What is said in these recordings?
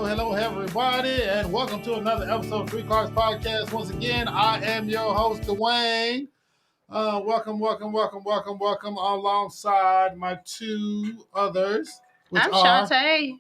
Hello, everybody, and welcome to another episode of Three Clarke's Podcast. Once again, I am your host, Dwayne. Welcome alongside my two others, which I'm are... Shantae.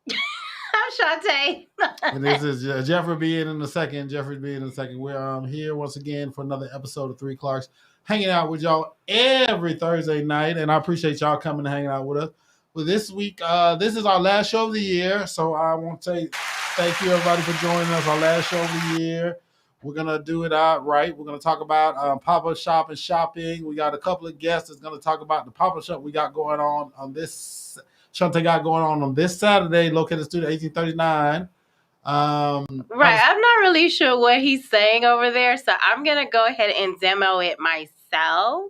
I'm Shantae. And this is Jeffrey being in a second. We're here once again for another episode of Three Clarks, hanging out with y'all every Thursday night, and I appreciate y'all coming and hanging out with us. Well, this week, this is our last show of the year, so I want to say thank you, everybody, for joining us. Our last show of the year. We're going to do it out right. We're going to talk about pop-up shop and shopping. We got a couple of guests that's going to talk about the pop-up shop we got going on this Shante got going on this Saturday, located in Studio 1839. Right. I'm not really sure what he's saying over there, so I'm going to go ahead and demo it myself.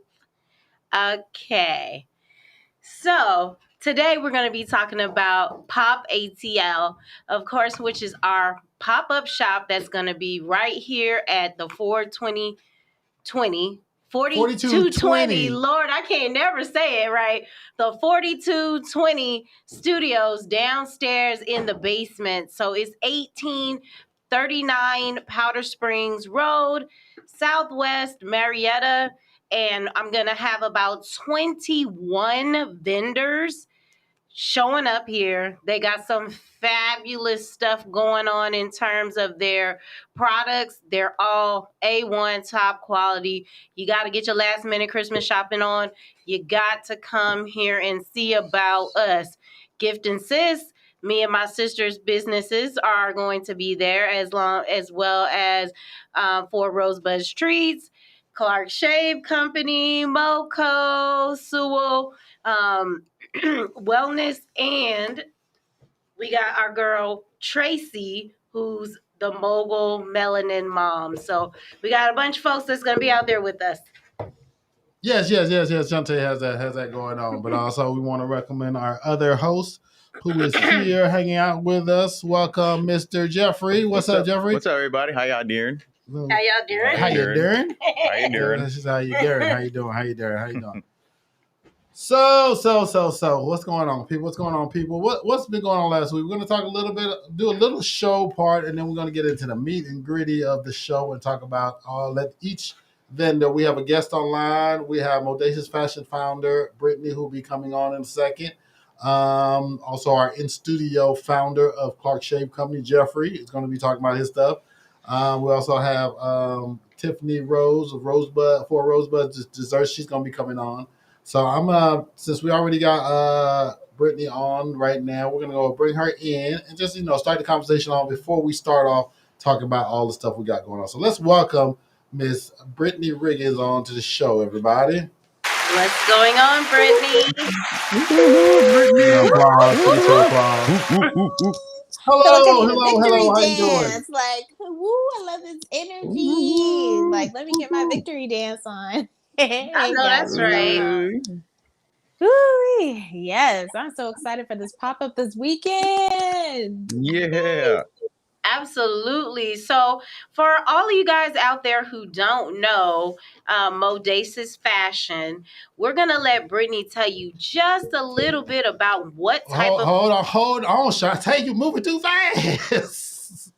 Okay. So today we're going to be talking about POP ATL, of course, which is our pop-up shop that's going to be right here at the 4220. Lord, I can't never say it right. The 4220 studios downstairs in the basement. So it's 1839 Powder Springs Road, Southwest Marietta. And I'm going to have about 21 vendors showing up here. They got some fabulous stuff going on in terms of their products. They're all A1 top quality. You got to get your last minute Christmas shopping on. You got to come here and see about us. Gift and Sis, me and my sister's businesses are going to be there as well as for Rosebud's Treats, Clarke Shave Company, Moco, Sewell, Wellness, and we got our girl Tracy, who's the mogul melanin mom. So we got a bunch of folks that's going to be out there with us. Yes. Shante has that going on. But also we want to recommend our other host who is here hanging out with us. Welcome, Mr. Jeffrey. What's up, Jeffrey? What's up, everybody? How y'all doing? How you doing? That's just how you doing. How you doing? So, what's going on, people? What's been going on last week? We're going to talk a little bit, do a little show part, and then we're going to get into the meat and gritty of the show and talk about each vendor. We have a guest online. We have Modacious Fashion founder, Brittany, who will be coming on in a second. Also, our in-studio founder of Clarke Shave Company, Jeffrey, is going to be talking about his stuff. We also have Tiffany Rose of Rosebud Desserts. She's going to be coming on. So since we already got Brittany on right now, we're going to go bring her in and just, start the conversation on before we start off talking about all the stuff we got going on. So let's welcome Miss Brittany Riggins on to the show, everybody. What's going on, Brittany? So look, I need a Hello. victory How you doing? dance. Like, woo, I love this energy. Like, let me get my victory dance on. I Hey, know guys, that's what's going right. on? Woo, yes, I'm so excited for this pop-up this weekend. Yeah. Absolutely. So, for all of you guys out there who don't know Modace's fashion, we're going to let Brittany tell you just a little bit about what type of. Hold on, Shantae, you moving too fast.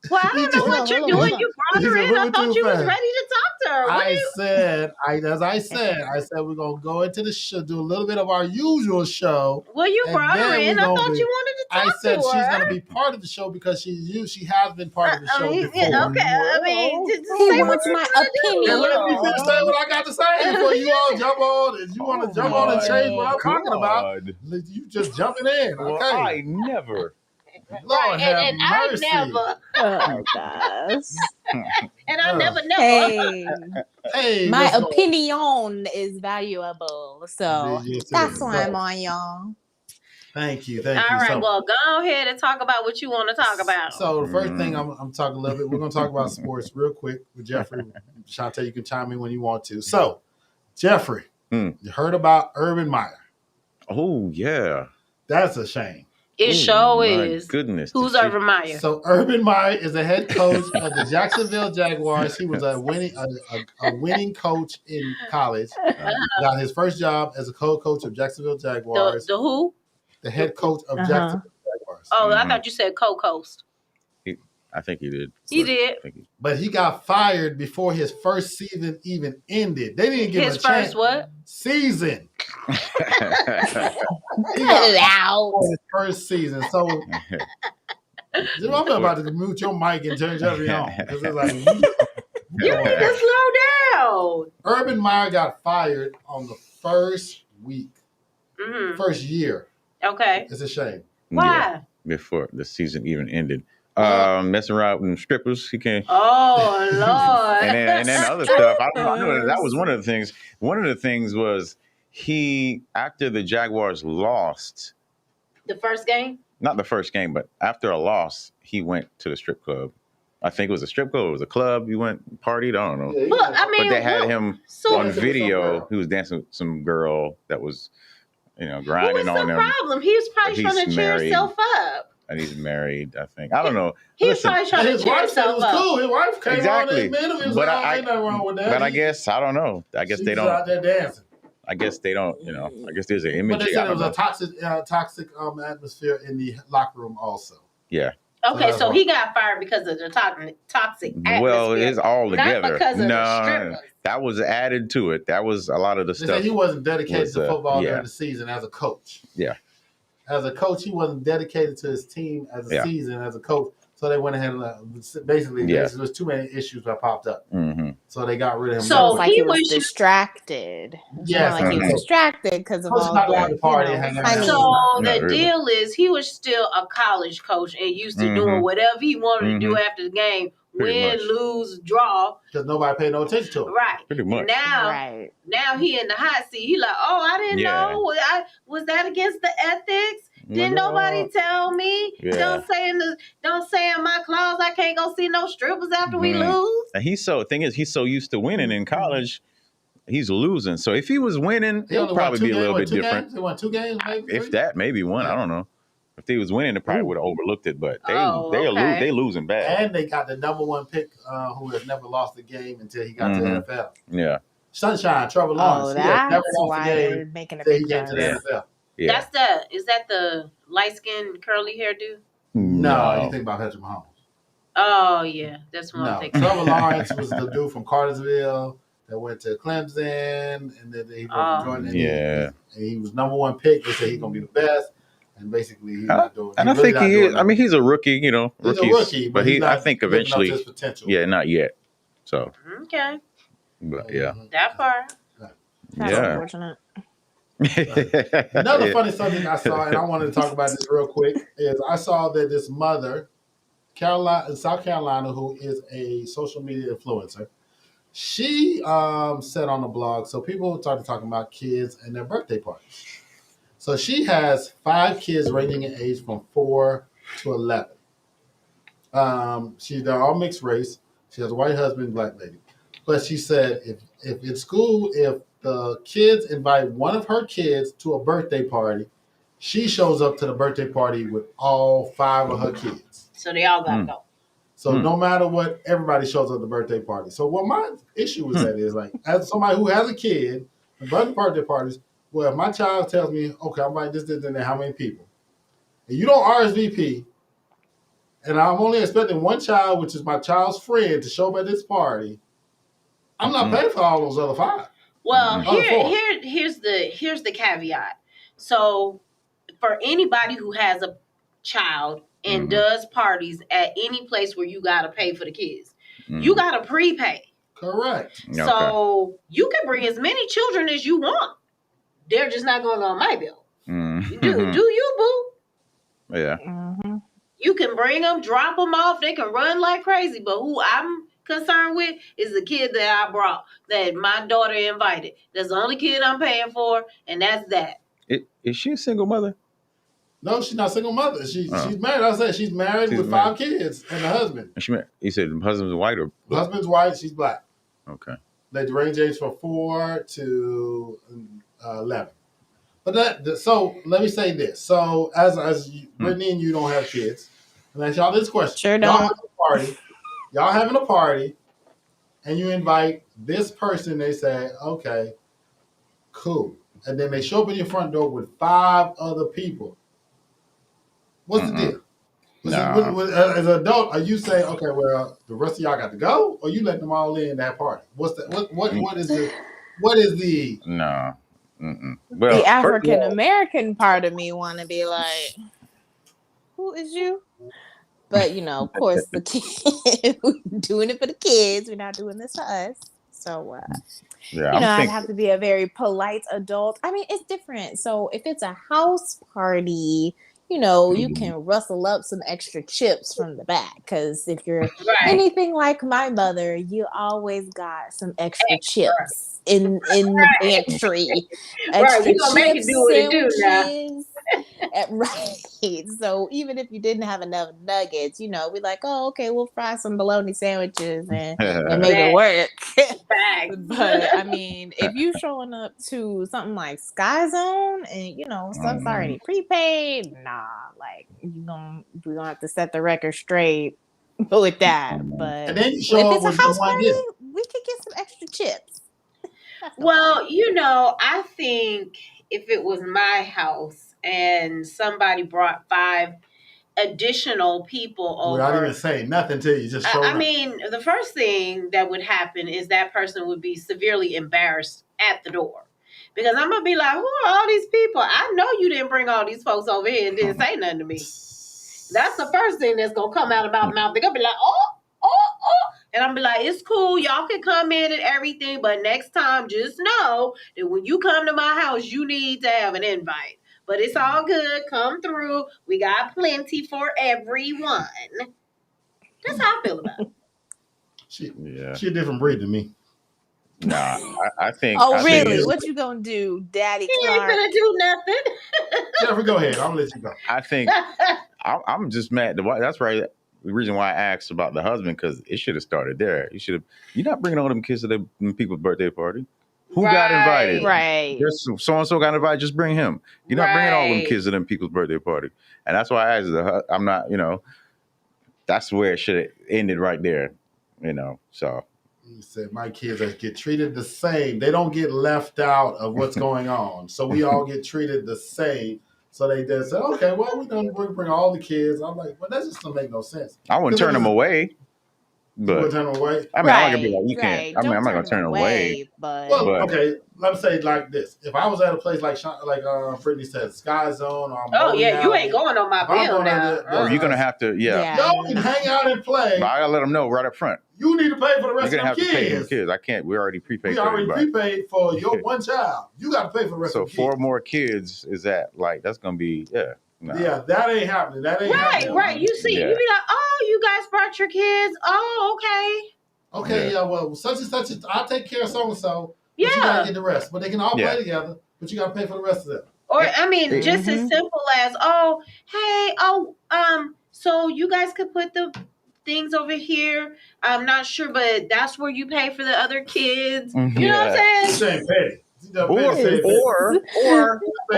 Well, I You don't know just- what you're Hold doing. on. You brought you her said in. I moving thought too you was fast. ready to talk to her. What do I you? said we're gonna go into the show, do a little bit of our usual show. Well, you and brought her then in. we're I gonna thought be- you wanted to I talk said to she's her. gonna be part of the show because she has been part of the show before. Okay. I mean, just He say what wants you're my gonna do. And let me opinion. finish saying what I got to say before you all jump on. If you want to jump on and change what I'm talking about, you just jumping in. Well, Okay. I never. Lord have and mercy. I never, Oh, gosh. and I never. Hey, Hey, my what's going opinion is valuable. So Yes, it that's is. why I'm on, y'all. Thank you. All right, well, go ahead and talk about what you want to talk about. So the first thing I'm talking a little bit, we're going to talk about sports real quick with Jeffrey. Shantae, you can chime in when you want to. So, Jeffrey, you heard about Urban Meyer. Oh, yeah. That's a shame. It sure is. Goodness. Who's Urban Meyer? So Urban Meyer is the head coach of the Jacksonville Jaguars. He was a winning coach in college. Got his first job as a co-coach of Jacksonville Jaguars. The who? The head coach of Jacksonville Jaguars. Oh, I thought you said co-coast. I think he did. He did. But he got fired before his first season even ended. They didn't give him a chance. His first what? Season. He got his first season. So I'm about to mute your mic and turn Jeffrey on. Because it's like you need to slow down. Urban Meyer got fired on the first week. First year. Okay. It's a shame. Why? Yeah, before the season even ended. Messing around with strippers, he can't. Oh Lord! and then other stuff. I know that was one of the things. One of the things was he, after the Jaguars lost the first game. Not the first game, but after a loss, he went to the strip club. I think it was a strip club. It was a club. You went partied. I don't know. Yeah, but I mean, but they had him on video. He He was dancing with some girl that was, grinding What's on him. the problem? He was probably trying to cheer himself up. And he's married, I think. I don't know. He was probably trying to cheer himself up. Cool. His wife came Exactly. on and admitted him. But ain't nothing wrong with that. But I guess I don't know. I guess they don't. Out there dancing. I guess they don't. I guess there's an image. But they said it was a toxic atmosphere in the locker room also. Yeah. Okay, so he got fired because of the toxic atmosphere. Well, it's all together. Not because of the strippers. That was added to it. That was a lot of the stuff. Said he wasn't dedicated to football during the season as a coach. Yeah. As a coach, he wasn't dedicated to his team as a season as a coach. So they went ahead and basically there was too many issues that popped up. Mm-hmm. So they got rid of him. So like he was distracted. Yes, like he was distracted because of all the party. So the deal is he was still a college coach and used to doing whatever he wanted to do after the game. Win, lose, draw. Because nobody paid no attention to him. Right. Pretty much. Now he in the hot seat. He like, oh, I didn't know. Was that against the ethics? Didn't nobody tell me? Yeah. Don't say in my clause I can't go see no strippers after we lose. And he's so used to winning in college. He's losing. So if he was winning, it'll probably be a little bit different. He won 2 games, maybe. If that, maybe one. I don't know. If he was winning, they probably would have overlooked it. But they losing bad. And they got the number 1 pick who has never lost a game until he got to the NFL. Yeah. Sunshine, Trevor Lawrence. That's why they're making a big game to the NFL. Yeah. Is that the light-skinned curly hair dude? No, you think about Patrick Mahomes. Oh yeah, that's what I'm thinking. Trevor Lawrence was the dude from Cartersville that went to Clemson, and then he joined. And he was number 1 pick. They said he's gonna be the best, and basically he's not doing. And I think he is. I mean, he's a rookie. He's a rookie, but I think eventually, his potential. Yeah, not yet. So okay, but yeah, that far. That's unfortunate. Another funny subject I saw, and I wanted to talk about this real quick, is I saw that this mother, in South Carolina, who is a social media influencer, she said on the blog, so people started talking about kids and their birthday parties. So she has 5 kids ranging in age from 4 to 11. They're all mixed race. She has a white husband, black lady. But she said if in school, if the kids invite one of her kids to a birthday party, she shows up to the birthday party with all 5 of her kids. So they all gotta go. So no matter what, everybody shows up at the birthday party. So what my issue with that is, like, as somebody who has a kid, inviting birthday parties, well, if my child tells me, okay, I'm like this, and how many people, and you don't RSVP, and I'm only expecting one child, which is my child's friend, to show up at this party, I'm not paying for all those other 5. Well, here's the caveat. So for anybody who has a child and does parties at any place where you gotta pay for the kids, you gotta prepay. Correct. So you can bring as many children as you want. They're just not going on my bill. Do you, boo? Yeah. You can bring them, drop them off. They can run like crazy. But who I'm concerned with is the kid that I brought, that my daughter invited. That's the only kid I'm paying for, and that's that. Is she a single mother? No, she's not a single mother. She's married. I said she's married with 5 kids and a husband. You said the husband's white or black? Husband's white. She's black. Okay. They range age from 4 to 11. But so let me say this. So as Brittany and you don't have kids, and I ask y'all this question. Sure don't. Y'all having a party, and you invite this person. They say, okay, cool. And then they show up in your front door with 5 other people. What's the deal? As an adult, are you saying, okay, well, the rest of y'all got to go, or you letting them all in that party? What is the No. Well, the African American part of me want to be like, who is you? But of course, the kid, we're doing it for the kids. We're not doing this to us. So, I'd have to be a very polite adult. I mean, it's different. So if it's a house party, you can rustle up some extra chips from the back. Because if you're anything like my mother, you always got some extra chips in the pantry. Extra chips, sandwiches. Right. So even if you didn't have enough nuggets, we're like, oh, okay, we'll fry some bologna sandwiches and make it work. But I mean, if you showing up to something like Sky Zone and stuff's already prepaid, like we're gonna have to set the record straight with that. But and then you show if it's a house party, we could get some extra chips. Well, I think if it was my house and somebody brought 5 additional people over, I didn't say nothing to you. Just I mean, the first thing that would happen is that person would be severely embarrassed at the door. Because I'm going to be like, who are all these people? I know you didn't bring all these folks over here and didn't say nothing to me. That's the first thing that's going to come out of my mouth. They're going to be like, oh. And I'm be like, it's cool. Y'all can come in and everything. But next time, just know that when you come to my house, you need to have an invite. But it's all good. Come through. We got plenty for everyone. That's how I feel about it. She a different breed than me. Nah, I think. Oh, really? What you gonna do, Daddy Clarke? He ain't gonna do nothing. Jeffrey, go ahead. I'm gonna let you go. I think I'm just mad. That's right. The reason why I asked about the husband, because it should have started there. You're not bringing all them kids to them people's birthday party. Who got invited? Right. So and so got invited. Just bring him. You're not bringing all them kids to them people's birthday party. And that's why I asked. I'm not. That's where it should have ended right there. So. You said my kids get treated the same. They don't get left out of what's going on. So we all get treated the same. So they just said, okay, well, we're going to bring all the kids. I'm like, well, that just doesn't make no sense. I wouldn't turn them away. But you would turn them away? I mean, I'm not going to be like, you can't. I mean, I'm not going to turn them away. Well, okay, let me say it like this. If I was at a place like Brittany said, Sky Zone. Or you ain't going on my bill now. Or you're going to have to, Y'all can hang out and play. But I got to let them know right up front. You need to pay for the rest of the kids. You're going to have to pay for the kids. I can't. We already prepaid for everybody. We already prepaid for your one child. You got to pay for the rest of the kids. So 4 more kids is that, that's going to be, Nah. Yeah, that ain't happening. That ain't happening. Right. You see, you be like, oh, you guys brought your kids. Oh, okay. Okay, well, such and such, I'll take care of so-and-so. Yeah. But you got to get the rest. But they can all play together, but you got to pay for the rest of them. Or, I mean, just as simple as, so you guys could put the things over here. I'm not sure, but that's where you pay for the other kids. You know what I'm saying? Or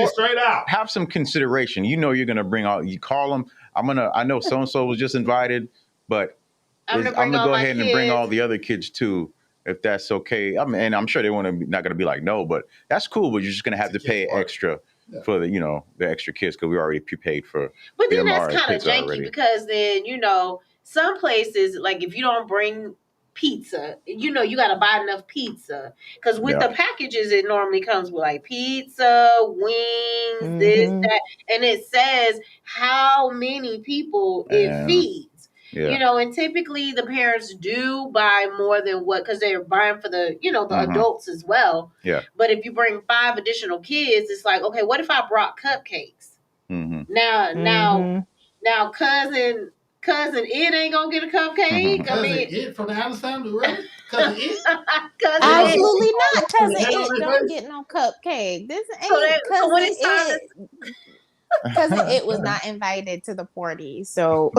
straight out. Have some consideration. You know, you're gonna bring out. You call them. I know so and so was just invited, but I'm gonna go ahead and bring all the other kids too, if that's okay. I mean, and I'm sure they not gonna be like no, but that's cool. But you're just gonna have to pay extra for the extra kids because we already prepaid for. But then that's kind of janky because then some places, like if you don't bring pizza, you got to buy enough pizza because with the packages it normally comes with like pizza, wings, this, that, and it says how many people it feeds. And typically the parents do buy more than what, because they're buying for the the adults as well. But if you bring 5 additional kids, it's like, okay, what if I brought cupcakes? Now cousin Ed ain't gonna get a cupcake. Cousin Ed from the Addams family, really? Cousin Ed? Absolutely not. Cousin Ed don't get no cupcake. This ain't cousin Ed. Cousin Ed was not invited to the party, so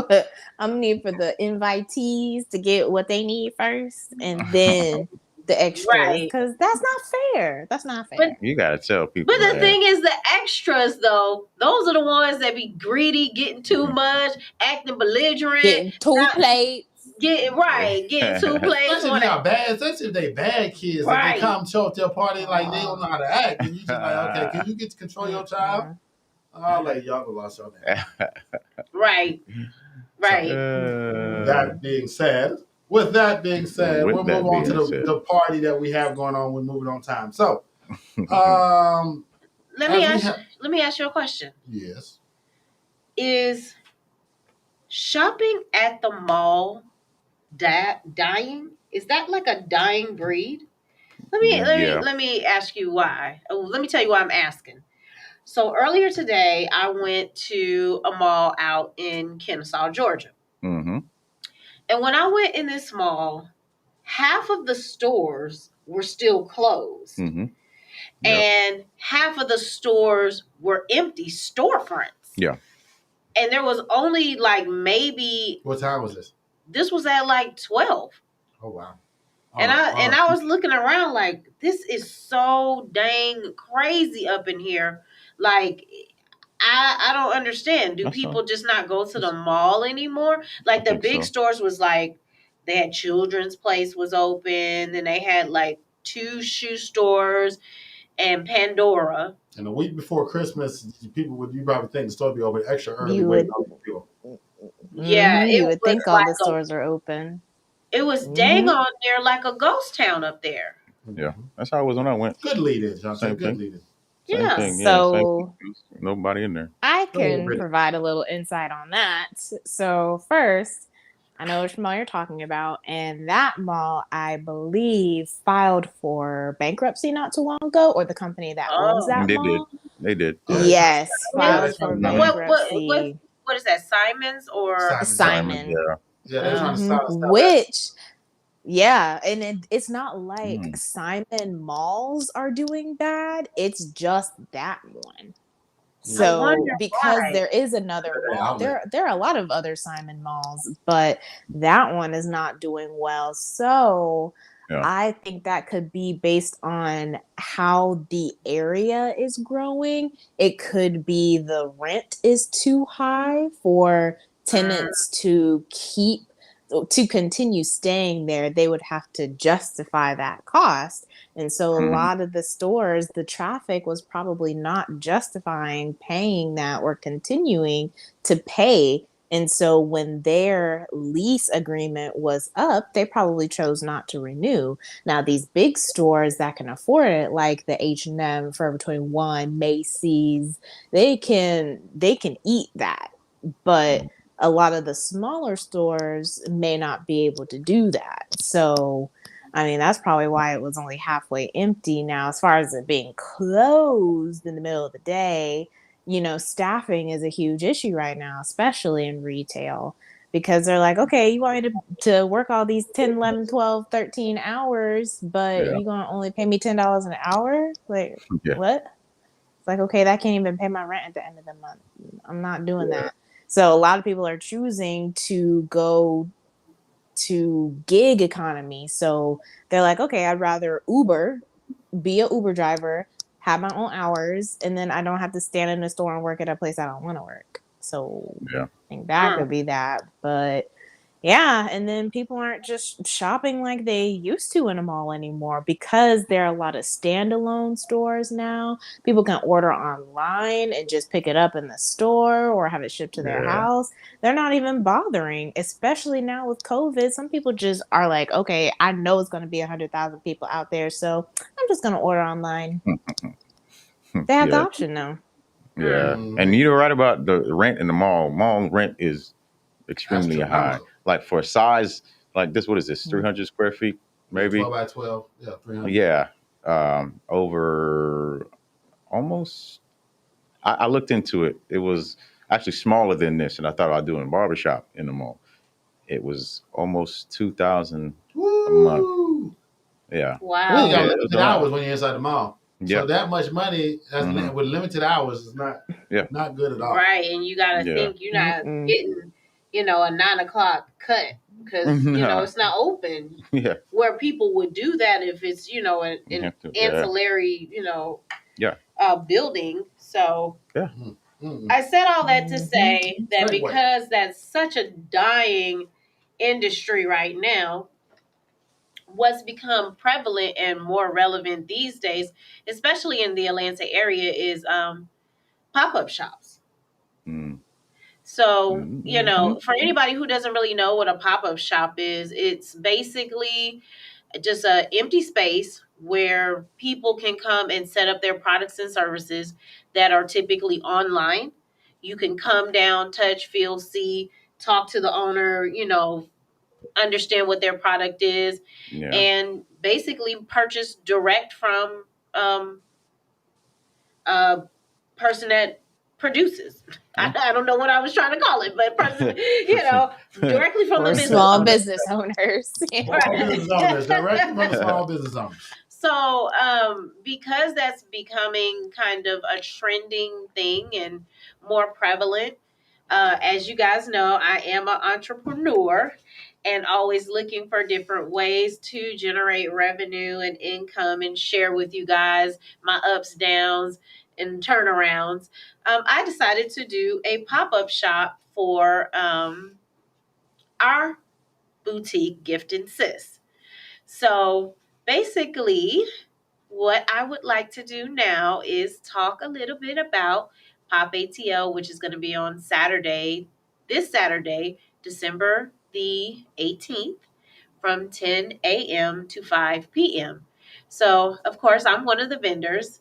I'm gonna need for the invitees to get what they need first, and then the extras, because that's not fair. That's not fair. But you gotta tell people. But the thing is, the extras though, those are the ones that be greedy, getting too much, acting belligerent, getting 2 plates. Getting 2 plates. Especially if they bad kids, if they come show up to a party like they don't know how to act, and you just like, okay, can you get to control your child? I'll let y'all go lost your name. Right. That being said, we'll move on to the party that we have going on. We're moving on time. So, let me ask you a question. Yes. Is shopping at the mall dying? Is that like a dying breed? Let me ask you why. Let me tell you why I'm asking. So earlier today, I went to a mall out in Kennesaw, Georgia. Mm-hmm. And when I went in this mall, half of the stores were still closed. Mm-hmm. And half of the stores were empty storefronts. Yeah. And there was only like maybe... What time was this? This was at like 12. Oh, wow. And I was looking around like, this is so dang crazy up in here. Like, I don't understand. Do people just not go to the mall anymore? Like the big stores was like, they had Children's Place was open. Then they had like 2 shoe stores and Pandora. And the week before Christmas, you probably think the store would be open extra early. You would think all the stores are open. It was dang on there like a ghost town up there. Yeah, that's how it was when I went. Good leaders, John. Good leaders. Yeah. So nobody in there. I can provide a little insight on that. So first, I know which mall you're talking about, and that mall, I believe, filed for bankruptcy not too long ago, or the company that owns that mall. They did. Yes, filed for bankruptcy. What is that? Simon's or Simon? Yeah, they're trying to stop which. Yeah, and it's not like Simon malls are doing bad. It's just that one. So because there is another mall, there are a lot of other Simon malls, but that one is not doing well. So I think that could be based on how the area is growing. It could be the rent is too high for tenants to continue staying there. They would have to justify that cost. And so a lot of the stores, the traffic was probably not justifying paying that or continuing to pay. And so when their lease agreement was up, they probably chose not to renew. Now, these big stores that can afford it, like the H&M, Forever 21, Macy's, they can eat that. But a lot of the smaller stores may not be able to do that. So, I mean, that's probably why it was only halfway empty. Now, as far as it being closed in the middle of the day, staffing is a huge issue right now, especially in retail, because they're like, okay, you want me to work all these 10, 11, 12, 13 hours, but you're going to only pay me $10 an hour? Like, what? It's like, okay, that can't even pay my rent at the end of the month. I'm not doing that. So a lot of people are choosing to go to gig economy. So they're like, okay, I'd rather be a Uber driver, have my own hours, and then I don't have to stand in the store and work at a place I don't want to work. So Yeah. I think that could be that. But yeah, and then people aren't just shopping like they used to in a mall anymore because there are a lot of standalone stores now. People can order online and just pick it up in the store or have it shipped to their Yeah. house. They're not even bothering, especially now with COVID. Some people just are like, okay, I know it's going to be 100,000 people out there, so I'm just going to order online. They have the Yeah. option now. Yeah. And you're right about the rent in the mall. Mall rent is extremely high. Like for a size like this, what is this? 300 square feet, maybe 12 by 12. Yeah, 300. Yeah, over almost. I looked into it. It was actually smaller than this, and I thought I'd do in a barbershop in the mall. It was almost 2,000 a month. Yeah. Wow. You got limited hours when you're inside the mall. Yeah. So that much money with limited hours is not good at all. Right, and you got to think you're not getting, a 9 o'clock cut because it's not open. Yeah. Where people would do that if it's an ancillary building. So I said all that to say that because that's such a dying industry right now, what's become prevalent and more relevant these days, especially in the Atlanta area, is pop-up shops. So, for anybody who doesn't really know what a pop-up shop is, it's basically just an empty space where people can come and set up their products and services that are typically online. You can come down, touch, feel, see, talk to the owner, understand what their product is, and basically purchase direct from a person that produces. I don't know what I was trying to call it, but person, directly from the business small business owners. Directly from small business owners. So, because that's becoming kind of a trending thing and more prevalent, as you guys know, I am an entrepreneur and always looking for different ways to generate revenue and income and share with you guys my ups, downs, and turnarounds. I decided to do a pop-up shop for our boutique Gift and Sis. So basically, what I would like to do now is talk a little bit about POP ATL, which is going to be on this Saturday, December the 18th, from 10 a.m. to 5 p.m. So, of course, I'm one of the vendors.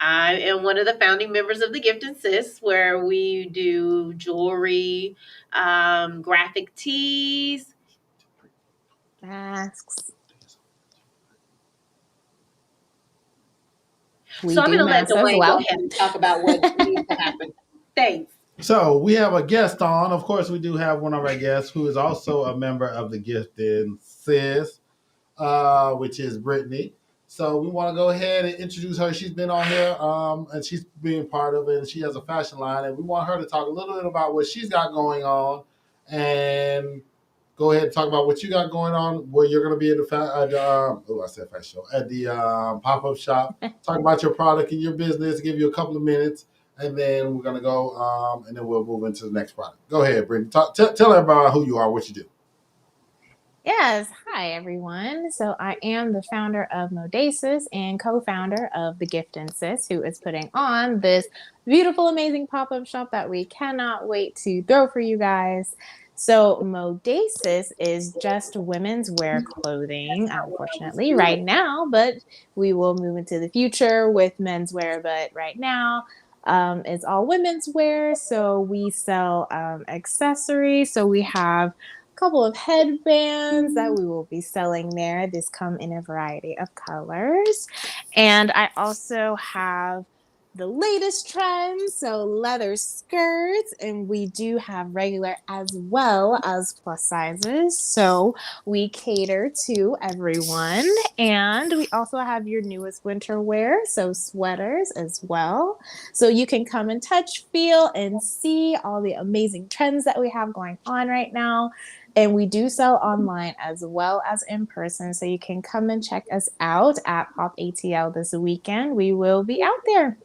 I am one of the founding members of the Gift and Sis, where we do jewelry, graphic tees, masks. So I'm going to let Dwayne go ahead and talk about what needs to happen. Thanks. So we have a guest on. Of course, we do have one of our guests who is also a member of the Gift and Sis, which is Brittany. So we want to go ahead and introduce her. She's been on here and she's being part of it. And she has a fashion line. And we want her to talk a little bit about what she's got going on and go ahead and talk about what you got going on, where you're going to be at the pop-up shop. Talk about your product and your business, give you a couple of minutes, and then we're going to go and then we'll move into the next product. Go ahead, Brittany. Tell everybody who you are, what you do. Yes. Hi, everyone. So I am the founder of Modasis and co-founder of The Gift and Sis, who is putting on this beautiful, amazing pop-up shop that we cannot wait to throw for you guys. So Modasis is just women's wear clothing, unfortunately, right now, but we will move into the future with menswear. But right now, it's all women's wear. So we sell accessories. So we have couple of headbands that we will be selling there. These come in a variety of colors. And I also have the latest trends, so leather skirts, and we do have regular as well as plus sizes. So we cater to everyone. And we also have your newest winter wear, so sweaters as well. So you can come and touch, feel, and see all the amazing trends that we have going on right now. And we do sell online as well as in person. So you can come and check us out at POP ATL this weekend. We will be out there.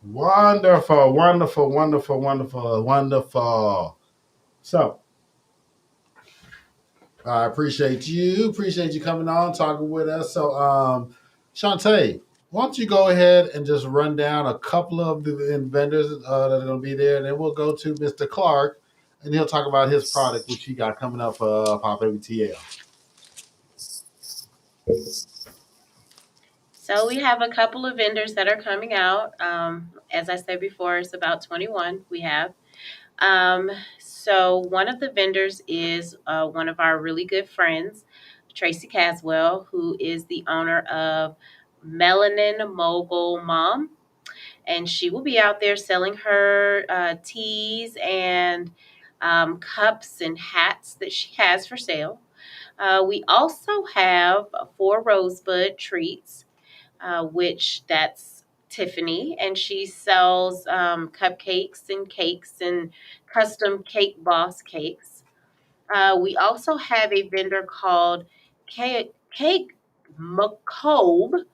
Wonderful, wonderful, wonderful, wonderful, wonderful. So, I appreciate you. Appreciate you coming on, talking with us. So, Shantae, why don't you go ahead and just run down a couple of the vendors that are going to be there, and then we'll go to Mr. Clarke, and he'll talk about his product, which he got coming up for POP ATL. So we have a couple of vendors that are coming out. As I said before, it's about 21 we have. So one of the vendors is one of our really good friends, Tracy Caswell, who is the owner of Melanin Mogul Mom. And she will be out there selling her teas and cups and hats that she has for sale. We also have 4 Rosebud Treats, which that's Tiffany, and she sells cupcakes and cakes and custom Cake Boss cakes. We also have a vendor called Cake McCobe,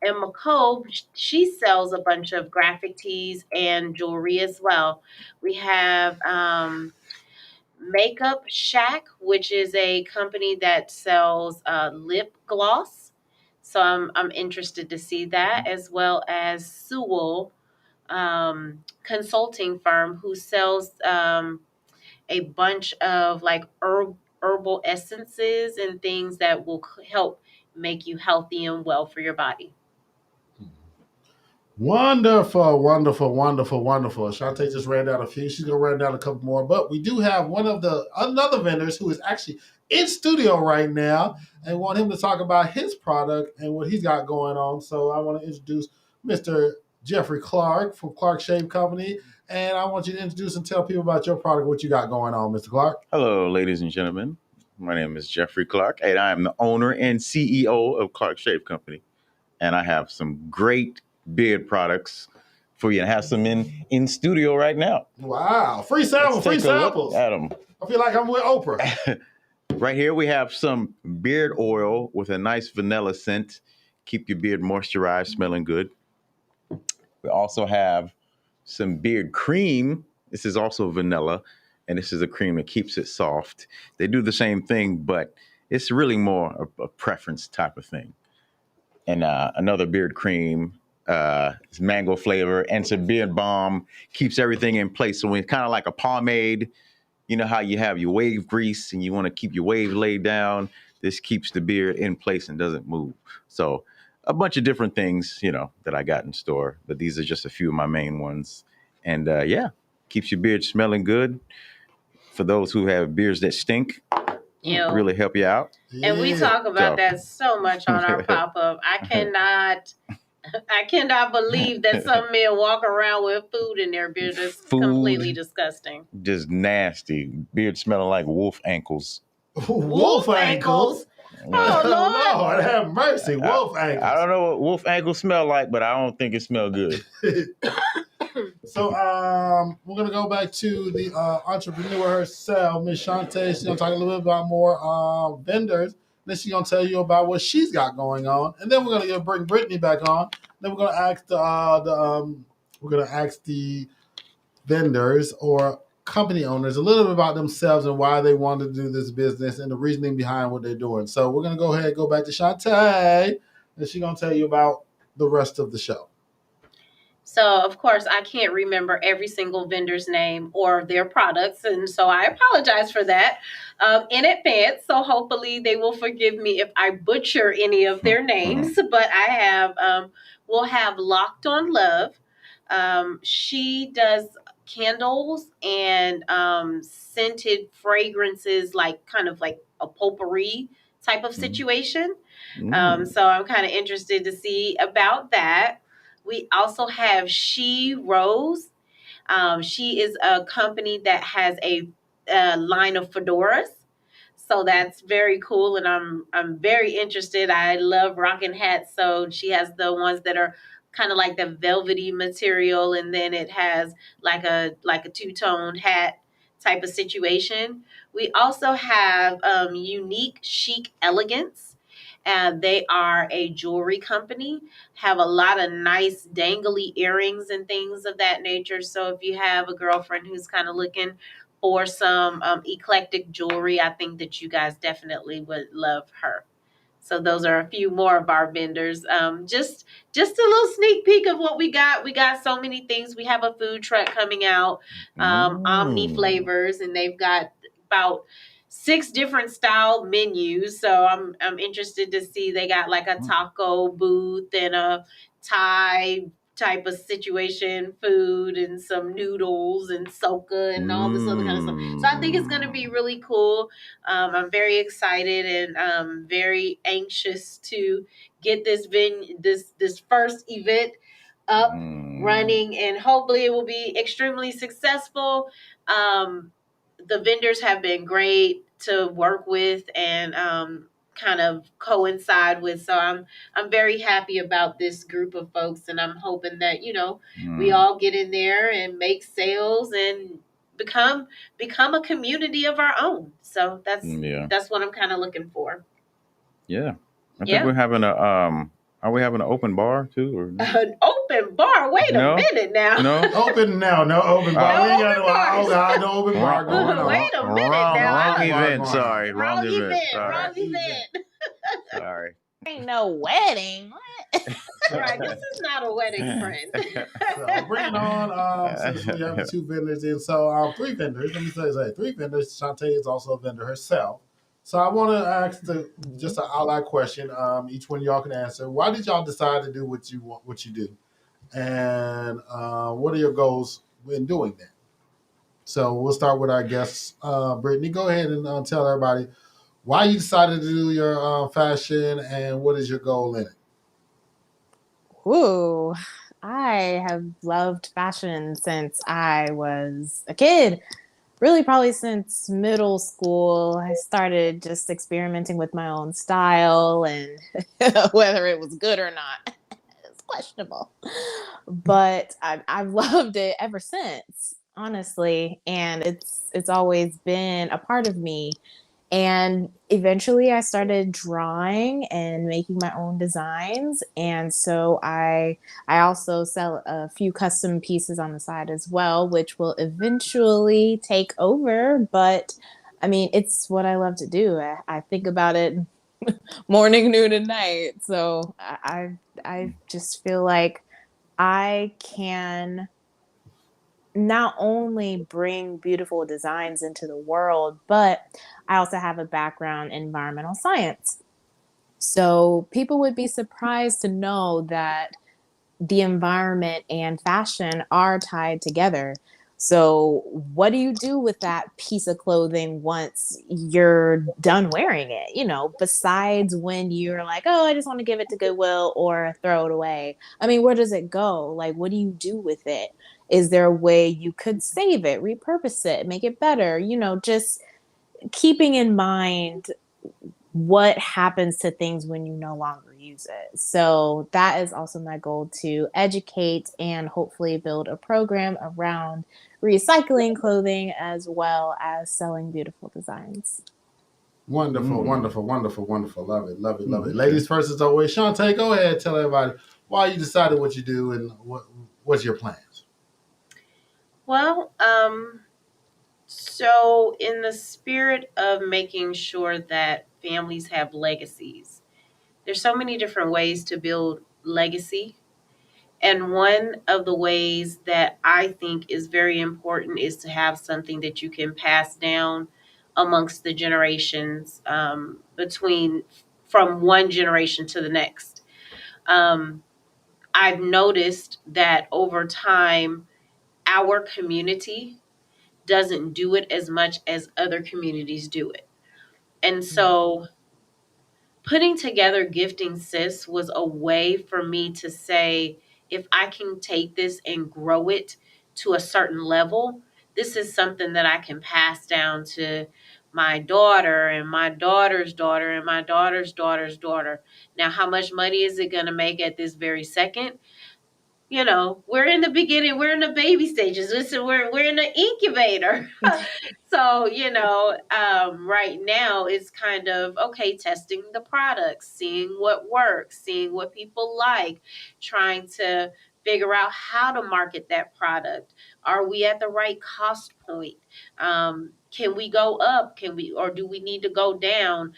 and McCobe, she sells a bunch of graphic tees and jewelry as well. We have Makeup Shack, which is a company that sells lip gloss. So I'm interested to see that, as well as Sewell consulting firm, who sells a bunch of like herbal essences and things that will help make you healthy and well for your body. Wonderful, wonderful, wonderful, wonderful. Shantae just ran down a few. She's gonna run down a couple more, but we do have another vendors who is actually in studio right now, and want him to talk about his product and what he's got going on. So I want to introduce Mr. Jeffrey Clarke from Clarke Shave Company, and I want you to introduce and tell people about your product, what you got going on, Mr. Clarke. Hello, ladies and gentlemen. My name is Jeffrey Clarke, and I am the owner and CEO of Clarke Shave Company. And I have some great beard products for you, and have some in studio right now. Wow, free samples, free samples. At them. I feel like I'm with Oprah. Right here we have some beard oil with a nice vanilla scent. Keep your beard moisturized, smelling good. We also have some beard cream. This is also vanilla, and this is a cream that keeps it soft. They do the same thing, but it's really more a preference type of thing. And another beard cream, it's mango flavor, and some beard balm, keeps everything in place. So it's kind of like a pomade. You know how you have your wave grease and you want to keep your wave laid down? This keeps the beard in place and doesn't move. So a bunch of different things, that I got in store, but these are just a few of my main ones. And keeps your beard smelling good. For those who have beards that stink, really help you out. And we talk about that so much on our pop-up. I cannot believe that some men walk around with food in their beard. It's completely disgusting. Just nasty. Beard smelling like wolf ankles. Wolf ankles? Oh, Lord, have mercy. Wolf ankles. I don't know what wolf ankles smell like, but I don't think it smells good. So we're going to go back to the entrepreneur herself, Miss Shantae. She's going to talk a little bit about more vendors. Then she's going to tell you about what she's got going on. And then we're going to bring Brittany back on. Then we're going to ask the vendors or company owners a little bit about themselves and why they want to do this business and the reasoning behind what they're doing. So we're going to go ahead and go back to Shantae, and she's going to tell you about the rest of the show. So, of course, I can't remember every single vendor's name or their products, and so I apologize for that in advance. So hopefully they will forgive me if I butcher any of their names. But we'll have Locked on Love. She does candles and scented fragrances, like kind of like a potpourri type of situation. So I'm kind of interested to see about that. We also have She Rose. She is a company that has a line of fedoras. So that's very cool, and I'm very interested. I love rocking hats, so she has the ones that are kind of like the velvety material, and then it has like a two-tone hat type of situation. We also have Unique Chic Elegance. They are a jewelry company, have a lot of nice dangly earrings and things of that nature. So if you have a girlfriend who's kind of looking for some eclectic jewelry, I think that you guys definitely would love her. So those are a few more of our vendors. Just a little sneak peek of what we got. We got so many things. We have a food truck coming out, Omni Flavors, and they've got about 6 different style menus. So I'm interested to see. They got like a taco booth and a Thai type of situation, food and some noodles and soca and all this other kind of stuff. So I think it's going to be really cool. I'm very excited and very anxious to get this this first event up running, and hopefully it will be extremely successful. The vendors have been great to work with and kind of coincide with. So I'm very happy about this group of folks, and I'm hoping that we all get in there and make sales and become a community of our own. So that's what I'm kind of looking for. Yeah, I think we're having a Are we having an open bar too, or no? An open bar? Wait a minute now. No, open now. No open bar. No We ain't got open no open bar going on. Wait a minute now. Wrong event. Sorry, Wrong event. Sorry. Wrong event. Sorry. Ain't no wedding. What? Right, this is not a wedding, friend. So bring it on. Since we have 2 vendors in, so 3 vendors. Let me say 3 vendors. Shantae is also a vendor herself. So I want to ask just an outline question. Each one of y'all can answer. Why did y'all decide to do what you do, and what are your goals in doing that? So we'll start with our guests. Brittany, go ahead and tell everybody why you decided to do your fashion and what is your goal in it. Ooh, I have loved fashion since I was a kid. Really, probably since middle school, I started just experimenting with my own style, and whether it was good or not, it's questionable. But I've loved it ever since, honestly, and it's always been a part of me. And eventually I started drawing and making my own designs. And so I also sell a few custom pieces on the side as well, which will eventually take over. But I mean, it's what I love to do. I think about it morning, noon, and night. So I just feel like I can not only bring beautiful designs into the world, but I also have a background in environmental science. So people would be surprised to know that the environment and fashion are tied together. So, what do you do with that piece of clothing once you're done wearing it? Besides when you're like, oh, I just want to give it to Goodwill or throw it away. I mean, where does it go? Like, what do you do with it? Is there a way you could save it, repurpose it, make it better? Just keeping in mind what happens to things when you no longer use it. So that is also my goal, to educate and hopefully build a program around recycling clothing as well as selling beautiful designs. Wonderful, wonderful, wonderful, wonderful. Love it, love it, love it. Ladies first as always. Shantae, go ahead, tell everybody why you decided what you do and what's your plans. Well, so in the spirit of making sure that families have legacies, there's so many different ways to build legacy. And one of the ways that I think is very important is to have something that you can pass down amongst the generations, from one generation to the next. I've noticed that over time, our community doesn't do it as much as other communities do it. And so putting together Gifting Sis was a way for me to say, if I can take this and grow it to a certain level, this is something that I can pass down to my daughter and my daughter's daughter and my daughter's daughter's daughter. Now, how much money is it going to make at this very second? you know, we're in the beginning, we're in the baby stages. Listen, we're in the incubator. So, you know, right now it's kind of okay, testing the products, seeing what works, seeing what people like, trying to figure out how to market that product. Are we at the right cost point? Can we go up? Or do we need to go down?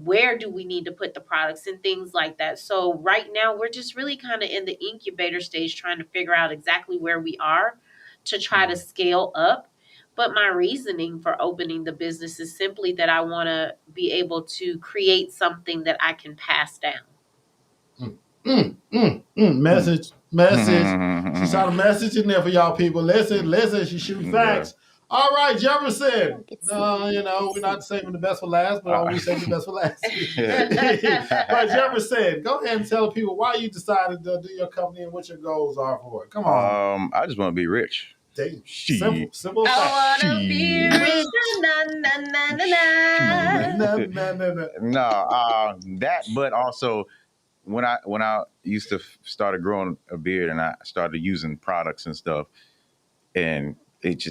Where do we need to put the products and things like that? So right now we're just really kind of in the incubator stage, trying to figure out exactly where we are to try to scale up. But my reasoning for opening the business is simply that I want to be able to create something that I can pass down. Message. She shot a message in there for y'all people. Listen, she's shooting facts. All right, Jefferson. You know, we're not saving the best for last, but we saving the best for last. But Jefferson, go ahead and tell the people why you decided to do your company and what your goals are for it. Come on. I just want to be rich. Simple I want to be rich. That, but also when I used to started growing a beard and I started using products and stuff, and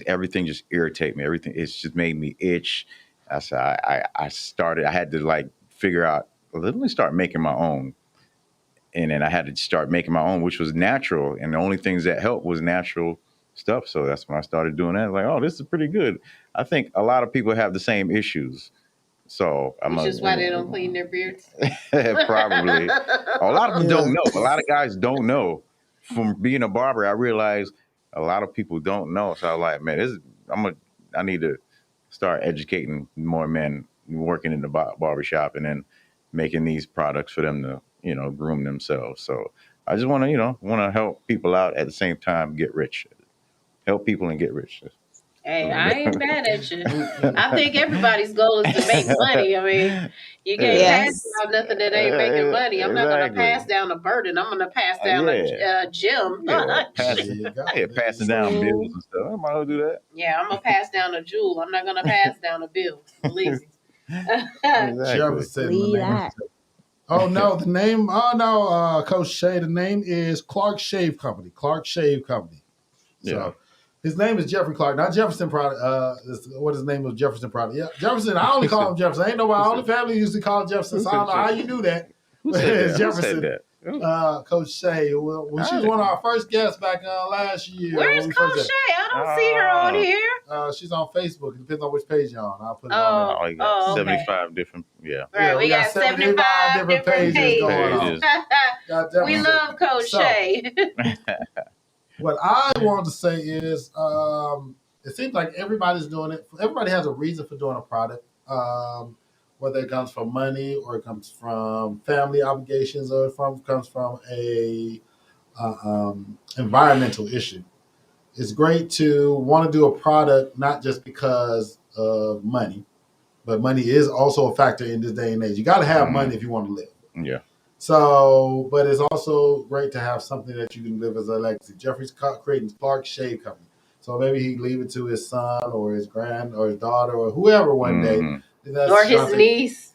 everything just irritated me. Everything, it's just made me itch. I said I had to like figure out, let me start making my own. And then I had to start making my own, which was natural. And the only things that helped was natural stuff. So that's when I started doing that. Like, oh, this is pretty good. I think a lot of people have the same issues. So which is why they don't clean their beards. Probably. A lot of them don't know. A lot of guys don't know. From being a barber, I realized a lot of people don't know. So I was like, man, I need to start educating more men working in the barbershop and then making these products for them to, you know, groom themselves. So I just want to help people out at the same time, get rich, help people and get rich. Hey, I ain't mad at you. I think everybody's goal is to make money. I mean, you can't pass down nothing that ain't making money. I'm not going to pass down a burden. I'm going to pass down a gem. Passing down bills and stuff. I might as well do that. Yeah, I'm going to pass down a jewel. I'm not going to pass down a bill. Believe me. Oh no, the name. Oh no, Coach Shay. The name is Clarke Shave Company. Clarke Shave Company. So his name is Jeffrey Clarke, not Jefferson Product. What his name was, Jefferson Product. Yeah, Jefferson. I only call him Jefferson. Ain't nobody. All the family used to call him Jefferson. So I don't know how you knew that. Who said that? Jefferson. Who said that? Coach Shay. Well, she was one of our first guests back last year. Where's Coach Shay? I don't see her on here. She's on Facebook. It depends on which page you're on. I'll put it on there. You got 75 different. Right, we got 75 different pages going on. We love Coach Shay. What I want to say is, it seems like everybody's doing it. Everybody has a reason for doing a product, whether it comes from money or it comes from family obligations or it comes from a environmental issue. It's great to want to do a product not just because of money, but money is also a factor in this day and age. You got to have money if you want to live. Yeah. So, but it's also great to have something that you can live as a legacy. Jeffrey's creating Clarke Shave Company. So maybe he leave it to his son or his or his daughter or whoever one day. Or his niece.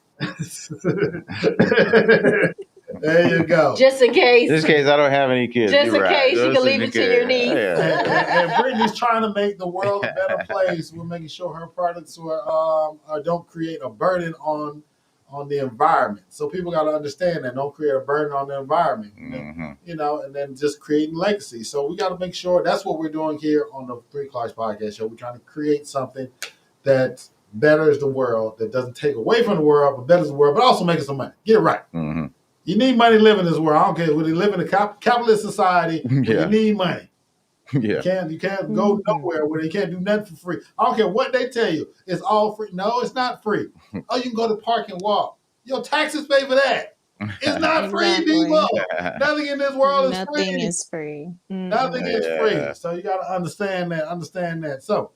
There you go. Just in case. Just in case I don't have any kids. Just in case you can leave it to your niece. And Brittany's trying to make the world a better place. We're making sure her products don't create a burden on the environment. So people got to understand that. Don't create a burden on the environment. You know, and then just creating legacy. So we got to make sure that's what we're doing here on the Three Clarks Podcast Show. We're trying to create something that betters the world, that doesn't take away from the world, but betters the world, but also making some money. Get it right. You need money to live in this world. I don't care whether you live in a capitalist society, you need money. You can't go nowhere where you can't do nothing for free. I don't care what they tell you. It's all free. No, it's not free. Oh, you can go to the park and walk. Your taxes pay for that. It's not free, people. Nothing in this world is free. Nothing is free. Nothing is free. So you got to understand that. So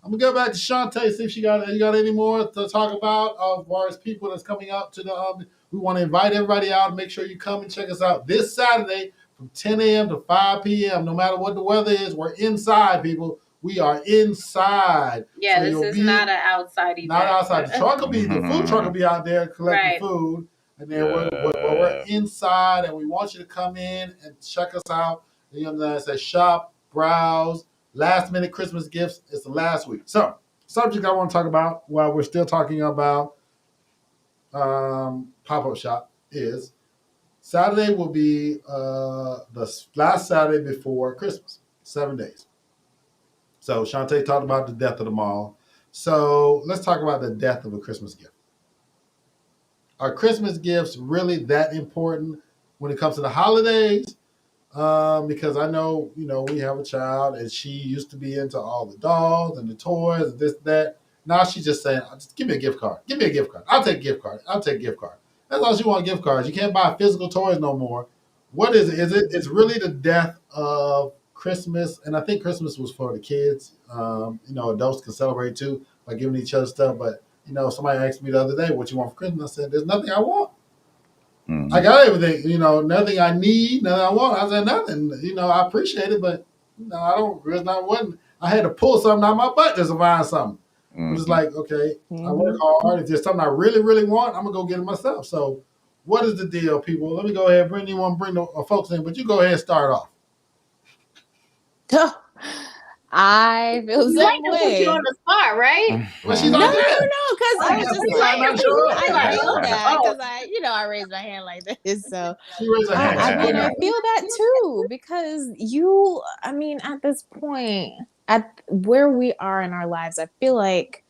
I'm going to go back to Shantae, see if you got any more to talk about as far as people that's coming up to the we want to invite everybody out. Make sure you come and check us out this Saturday from 10 a.m. to 5 p.m. No matter what the weather is, we're inside, people. We are inside. Yeah, so this is not an outside event. Not outside. The truck will be, the food truck will be out there collecting food. And then we're inside, and we want you to come in and check us out You know what I'm saying? Say shop, browse, last minute Christmas gifts. It's the last week. So, subject I want to talk about while we're still talking about pop-up shop is Saturday will be the last Saturday before Christmas, 7 days. So Shantae talked about the death of the mall. So let's talk about the death of a Christmas gift. Are Christmas gifts really that important when it comes to the holidays? Because I know, we have a child and she used to be into all the dolls and the toys and this, that. Now she's just saying, just give me a gift card. Give me a gift card. I'll take a gift card. I'll take a gift card. That's all she wants, gift cards. You can't buy physical toys no more. What is it? It's really the death of Christmas. And I think Christmas was for the kids. Adults can celebrate too by giving each other stuff. But, somebody asked me the other day, what you want for Christmas? I said, there's nothing I want. I got everything, nothing I need, nothing I want. I said nothing, I appreciate it, but I don't. There's not one. I had to pull something out of my butt just to find something. I'm just like, okay, I work hard. If there's something I really, really want, I'm gonna go get it myself. So, what is the deal, people? Let me go ahead. Bring the folks in, but you go ahead and start off. I feel the same way. Put you on the spot, right? Well, she's No, like, because I was just like, I feel that because I raised my hand like this. So she raised her hand. I feel that too because at this point, at where we are in our lives, I feel like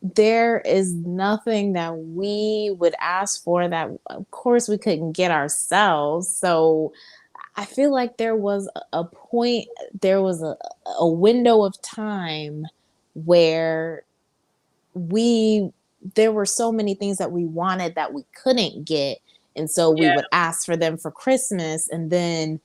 there is nothing that we would ask for that, of course, we couldn't get ourselves. So I feel like there was a point, there was a window of time where there were so many things that we wanted that we couldn't get. And so we would ask for them for Christmas. And then,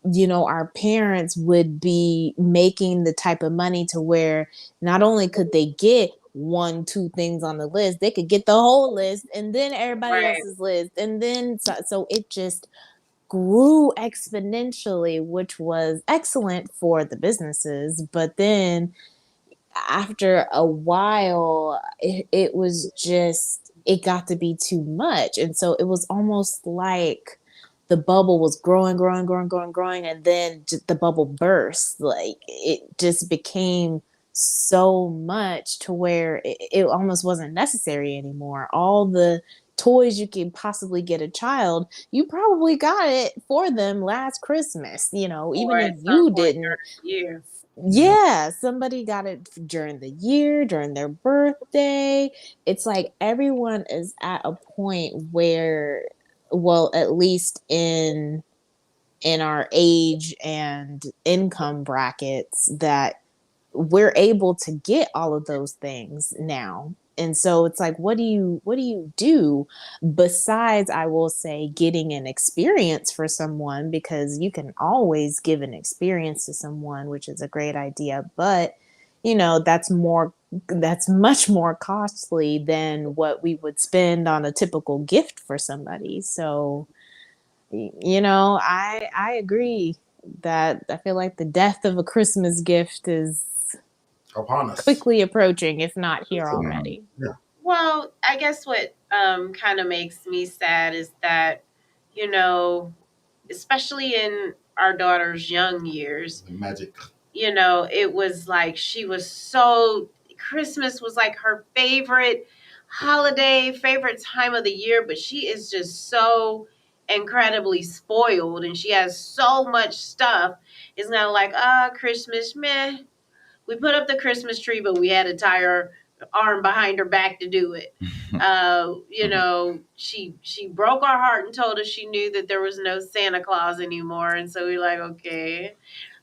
our parents would be making the type of money to where not only could they get 1-2 things on the list, they could get the whole list and then everybody else's list. And then, so it just grew exponentially, which was excellent for the businesses. But then after a while, it was just, it got to be too much. And so it was almost like the bubble was growing, and then the bubble burst. Like it just became so much to where it almost wasn't necessary anymore. All the toys you could possibly get a child, you probably got it for them last Christmas, even if you didn't. Yeah, somebody got it during the year, during their birthday. It's like everyone is at a point where, well, at least in our age and income brackets, that we're able to get all of those things now. And so it's like, what do you do besides, I will say, getting an experience for someone, because you can always give an experience to someone, which is a great idea. But, that's much more costly than what we would spend on a typical gift for somebody. So, I agree that I feel like the death of a Christmas gift is upon us, quickly approaching, if not here already. Yeah. Well, I guess what kind of makes me sad is that, especially in our daughter's young years, magic. It was like Christmas was like her favorite holiday, favorite time of the year, but she is just so incredibly spoiled and she has so much stuff. It's not like, Christmas, meh. We put up the Christmas tree, but we had to tie her arm behind her back to do it. She broke our heart and told us she knew that there was no Santa Claus anymore. And so we're like, okay.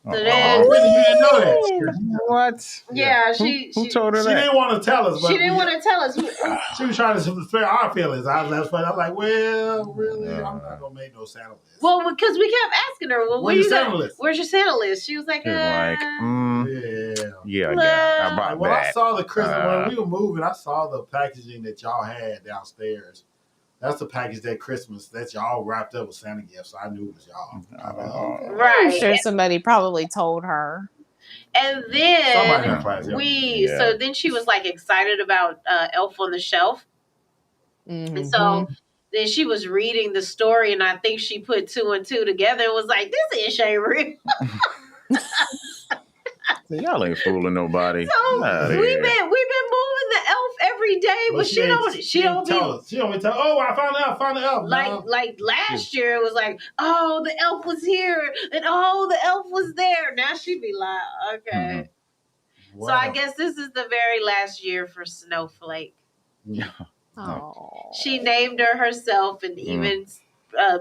So then, you didn't know that. What? Yeah, who told her that? She didn't want to tell us. She didn't want to tell us. She was trying to spare our feelings. I was like, well, really, I'm not gonna make no Santa list. Well, because we kept asking her, well, where's your Santa list? Where's your Santa list? She was like, yeah. Well, I saw the Christmas when we were moving. I saw the packaging that y'all had downstairs. That's the package that Christmas that y'all wrapped up with Santa gifts. So I knew it was y'all. Right. I'm sure somebody probably told her. And then so then she was like excited about Elf on the Shelf. Mm-hmm. And so then she was reading the story, and I think she put 2 and 2 together and was like, "This ish ain't real." Y'all ain't fooling nobody. So we've been moving the elf every day, but she don't tell us. She don't tell. Oh, I found the elf. Like last year, it was like, oh, the elf was here, and oh, the elf was there. Now she be like, okay. Mm-hmm. Wow. So I guess this is the very last year for Snowflake. Yeah. Oh. She named her herself, and even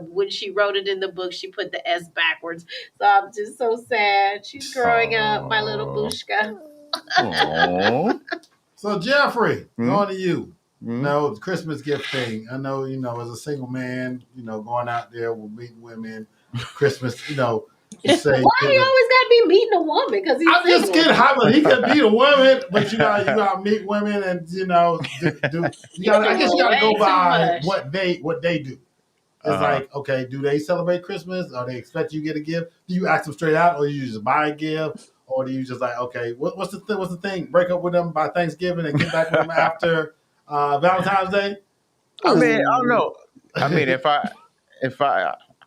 when she wrote it in the book, she put the S backwards. So I'm just so sad. She's growing up, my little Bushka. So Jeffrey, going to you. No, the Christmas gift thing. I know, as a single man, going out there with meeting women, Christmas, you say. Why he always got to be meeting a woman? Because I'm just kidding. He could meet a woman, but you got to meet women, and I guess you got to go by what they do. It's like, okay, do they celebrate Christmas? Or they expect you to get a gift? Do you ask them straight out, or you just buy a gift? Or do you just like, okay, what's the thing? Break up with them by Thanksgiving and get back with them after Valentine's Day? I mean, I don't know. I mean, if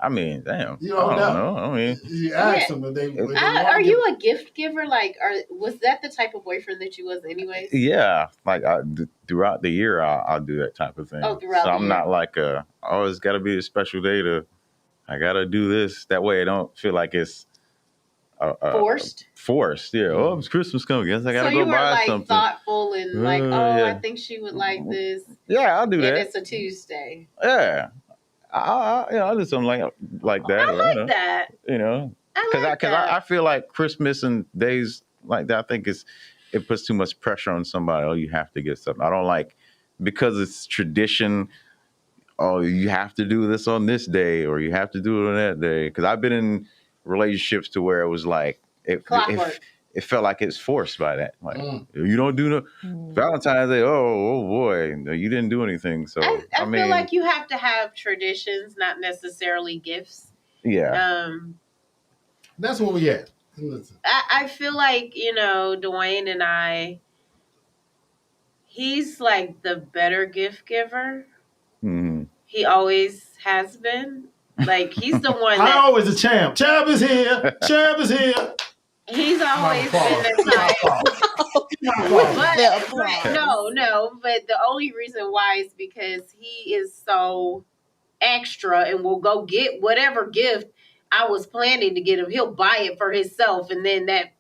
I mean, damn. You don't know. I mean, you ask them if they are you a gift giver? Like, was that the type of boyfriend that you was anyway? Yeah, like throughout the year, I'll do that type of thing. Oh, throughout. So I'm not like it's got to be a special day I got to do this. That way, I don't feel like it's forced, yeah. Oh, it's Christmas coming. Guess I gotta go buy something. So you were thoughtful and I think she would like this. Yeah, I'll do that. And it's a Tuesday. Yeah, I'll do something like that. I like that. Because I feel like Christmas and days like that. I think it puts too much pressure on somebody. Oh, you have to get something. I don't like because it's tradition. Oh, you have to do this on this day, or you have to do it on that day. Because I've been in relationships to where it was like it felt like it's forced by that. Like you don't do no Valentine's Day. Oh boy, no, you didn't do anything. So I feel like you have to have traditions, not necessarily gifts. Yeah. That's what we had. I feel like Dwayne and I. He's like the better gift giver. Mm-hmm. He always has been. Like, he's the one that... I'm always a champ. Champ is here. Champ is here. He's always been the type. But the only reason why is because he is so extra and will go get whatever gift I was planning to get him. He'll buy it for himself, and then that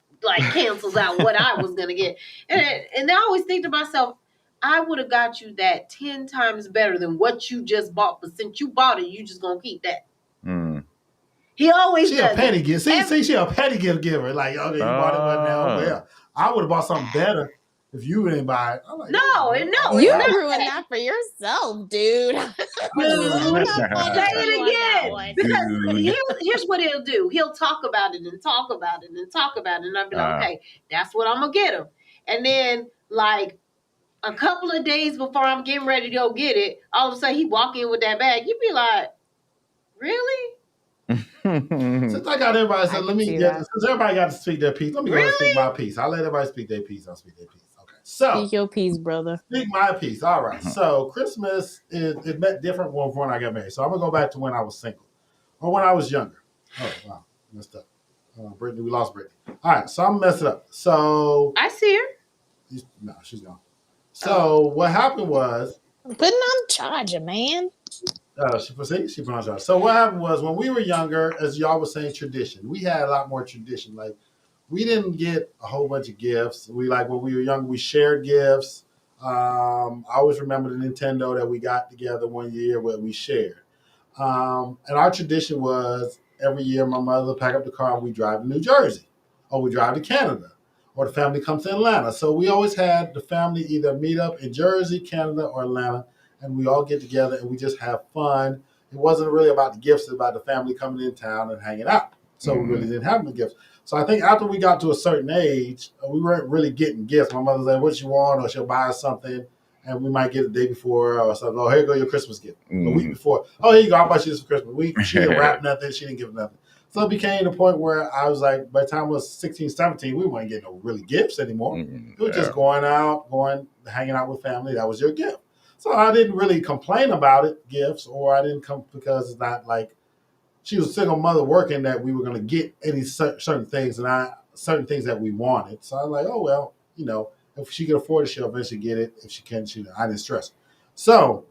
cancels out what I was going to get. And I always think to myself, I would have got you that 10 times better than what you just bought. But since you bought it, you just going to keep that. Mm. He always She a petty gift. See, she a petty gift giver. Like, okay, you bought it right now. Well, I would have bought something better if you didn't buy it. I'm like, no. You ruined that for yourself, dude. Say it again. Because here's what he'll do. He'll talk about it and talk about it and talk about it. And I'll be like, okay, that's what I'm going to get him. And then, a couple of days before I'm getting ready to go get it, all of a sudden he walk in with that bag. You'd be like, really? Since I got everybody, since everybody got to speak their piece, let me go and speak my piece. I'll let everybody speak their piece. I'll speak their piece. Okay. So speak your piece, brother. Speak my piece. All right. So Christmas it meant different when I got married. So I'm gonna go back to when I was single. Or when I was younger. Oh wow. Messed up. Brittany, we lost Brittany. All right, so I'm messing up. So I see her. No, she's gone. So what happened was putting on charger, man. She put on charge. So what happened was when we were younger, as y'all was saying, tradition. We had a lot more tradition. Like we didn't get a whole bunch of gifts. When we were young, we shared gifts. I always remember the Nintendo that we got together one year where we shared. And our tradition was every year my mother would pack up the car and we drive to New Jersey, or we drive to Canada, or the family comes to Atlanta. So we always had the family either meet up in Jersey, Canada, or Atlanta, and we all get together and we just have fun. It wasn't really about the gifts, it was about the family coming in town and hanging out. So we really didn't have any gifts. So I think after we got to a certain age, we weren't really getting gifts. My mother's like, what you want? Or she'll buy us something, and we might get it the day before or something. Oh, here go your Christmas gift. The week before. Oh, here you go. I bought you this for Christmas. She didn't wrap nothing. She didn't give nothing. So it became the point where I was like, by the time I was 16, 17, we weren't getting no really gifts anymore. It was just going out, hanging out with family. That was your gift. So I didn't really complain about it, gifts, or I didn't come because it's not like she was a single mother working that we were going to get any certain things certain things that we wanted. So I was like, oh, well, if she can afford it, she'll eventually get it. If she can, I didn't stress her. So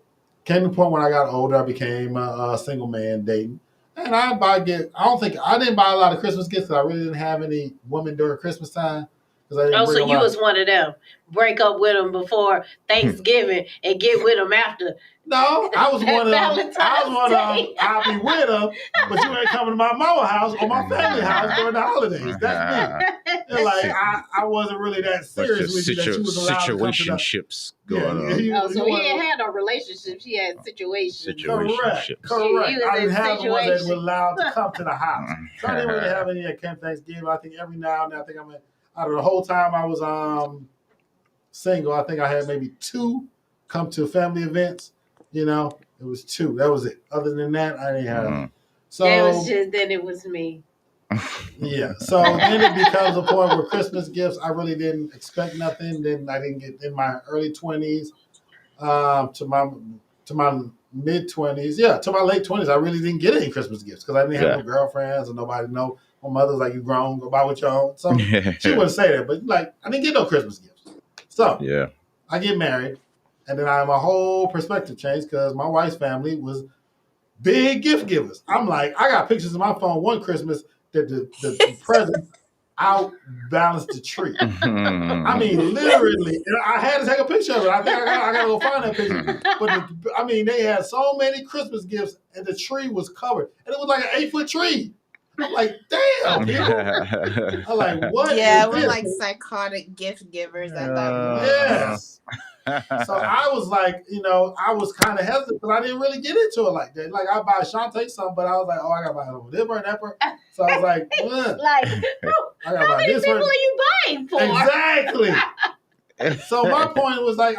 came to the point when I got older, I became a single man dating. And I didn't buy a lot of Christmas gifts because I really didn't have any women during Christmas time. So you was one of them. Break up with them before Thanksgiving and get with them after. No, I was one of them. I'll be with them, but you ain't coming to my mama house or my family house during the holidays. That's me. Like I wasn't really that serious with you that you was allowed to come to the situationships going on. So he didn't have no relationships. He had situations. Correct. I didn't have the ones that were allowed to come to the house. So I didn't really have any that came Thanksgiving. I think every now and then, out of the whole time I was single, I think I had maybe 2 come to family events. It was 2. That was it. Other than that, I didn't have. So then it was me. Yeah. So then it becomes a point where Christmas gifts, I really didn't expect nothing. Then I didn't get in my early 20s to my mid 20s. Yeah, to my late 20s, I really didn't get any Christmas gifts because I didn't have no girlfriends or nobody know. My mother was like, you grown, go buy what you own. So she wouldn't say that, but I didn't get no Christmas gifts. So I get married, and then I have a whole perspective change because my wife's family was big gift givers. I'm like, I got pictures of my phone one Christmas that the presents outbalanced the tree. I mean, literally, I had to take a picture of it. I think I gotta go find that picture. But they had so many Christmas gifts, and the tree was covered, and it was like an 8-foot tree. I'm like, damn. I'm like, what? Yeah, we're like psychotic gift givers at that point. Yes. So I was like, I was kind of hesitant because I didn't really get into it like that. Like I buy Shantae something, but I was like, oh, I gotta buy it over this and that. So I was like, how many people are you buying for? Exactly. So my point was like,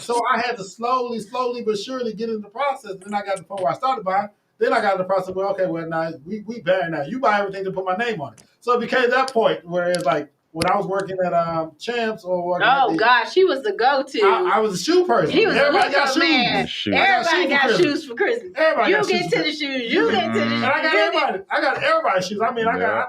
so I had to slowly but surely get in the process. Then I got to the point where I started buying. Then I got in the process where, okay, well, now we married now. You buy everything to put my name on it. So it became that point where it's like, when I was working at Champs or gosh, he was the go-to. I was a shoe person. He was everybody got shoes. Man. Everybody got shoes for Christmas. Everybody you get to the shoes. You get to the shoes. And I got everybody's shoes. I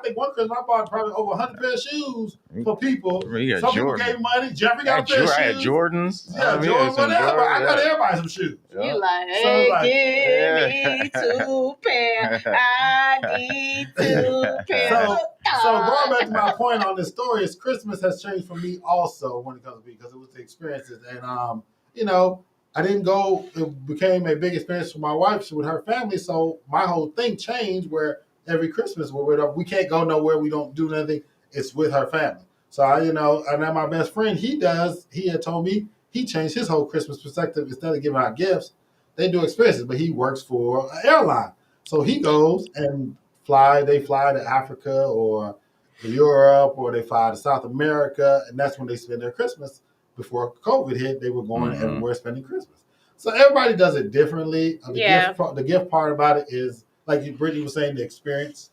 think one Christmas I bought probably over 100 pair of shoes for people. Some people gave money. Jeffrey got a pair of shoes. I had Jordans. Yeah, Jordans, whatever. I got everybody some shoes. You like, hey, give me 2 pair. I need 2 pair. So going back to my point on this story is Christmas has changed for me also when it comes to me because it was the experiences. And, I didn't go, it became a big experience for my wife with her family. So my whole thing changed where every Christmas we can't go nowhere. We don't do nothing. It's with her family. So and then my best friend, he had told me he changed his whole Christmas perspective. Instead of giving out gifts, they do experiences, but he works for an airline. So he goes and they fly to Africa or to Europe or they fly to South America, and that's when they spend their Christmas. Before COVID hit, they were going everywhere spending Christmas. So everybody does it differently. The gift part about it is, like Brittany was saying, the experience.